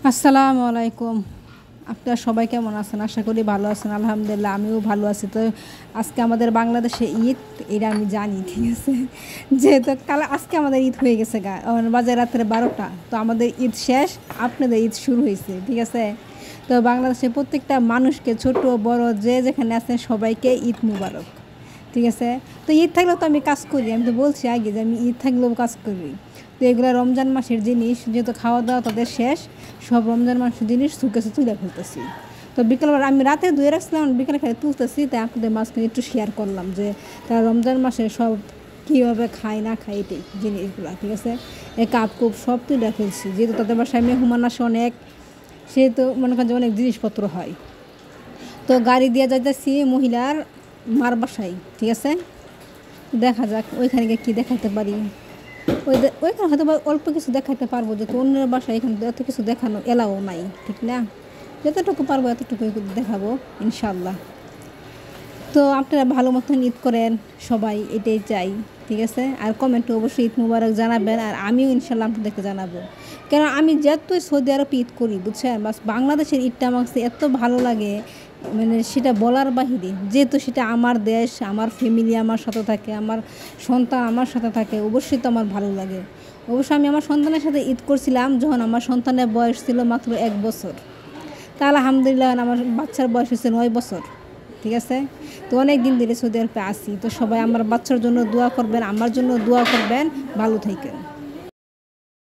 আসসালামু আলাইকুম। আপনারা সবাই কেমন আছেন? আশা করি ভালো আছেন। আলহামদুলিল্লাহ আমিও ভালো আছি। তো আজকে আমাদের বাংলাদেশে ঈদ, এটা আমি জানি, ঠিক আছে? যেহেতু আজকে আমাদের ঈদ হয়ে গেছে বাজে রাত্রে 12টা। তো আমাদের ঈদ শেষ, আপনাদের ঈদ শুরু হয়েছে, ঠিক আছে? তো বাংলাদেশের প্রত্যেকটা মানুষকে, ছোট বড় যে যেখানে আছেন সবাইকে ঈদ মুবারক, ঠিক আছে? তো ঈদ থাকলেও তো আমি কাজ করি, আমি তো বলছি আগে যে আমি ঈদ থাকলেও কাজ করি। তো এগুলো রমজান মাসের জিনিস, যেহেতু খাওয়া দাওয়া তাদের শেষ, সব রমজান মাসের জিনিস সুকেসে তুলে ফেলতেছি। তো বিকেলবেলা আমি রাতে ধুয়ে রাখছিলাম, বিকেলে খালি তুলতেছি, তাই আপনাদের মাঝখানে একটু শেয়ার করলাম যে তারা রমজান মাসে সব কীভাবে খায় না খায় এটাই জিনিসগুলো, ঠিক আছে? এই কাপ কুপ সব তুলে ফেলছি, যেহেতু তাদের বাসায় মেহমান আসে অনেক, সেহেতু মনে করেন যে অনেক জিনিসপত্র হয়। তো গাড়ি দিয়ে যাইতেছি মহিলার মার বাসায়, ঠিক আছে? দেখা যাক ওইখানে গিয়ে কী দেখাতে পারি। ওইখানে হয়তো বা অল্প কিছু দেখাতে পারবো, যেহেতু অন্যের বাসায় এখানে এত কিছু দেখানো এলাও নাই, ঠিক না? যতটুকু পারবো এতটুকু দেখাবো ইনশাল্লাহ। তো আপনারা ভালো মতন ঈদ করেন সবাই, এটাই চাই, ঠিক আছে? আর কমেন্টে অবশ্যই ঈদ মুবারক জানাবেন, আর আমিও ইনশাল্লাহ আপনাদেরকে জানাবো। কেন আমি যতই সৌদি আরব ঈদ করি, বুঝছেন, বাস বাংলাদেশের ঈদটা আমার কাছে এত ভালো লাগে, মানে সেটা বলার বাহিরে। যেহেতু সেটা আমার দেশ, আমার ফ্যামিলি আমার সাথে থাকে, আমার সন্তান আমার সাথে থাকে, অবশ্যই তো আমার ভালো লাগে। অবশ্য আমি আমার সন্তানের সাথে ঈদ করছিলাম যখন আমার সন্তানের বয়স ছিল মাত্র 1 বছর। তা আলহামদুলিল্লাহ আমার বাচ্চার বয়স হচ্ছে 9 বছর, ঠিক আছে? তো অনেক দিন ধরে সৌদি আরবে আসি। তো সবাই আমার বাচ্চার জন্য দোয়া করবেন, আমার জন্য দোয়া করবেন, ভালো থাকেন।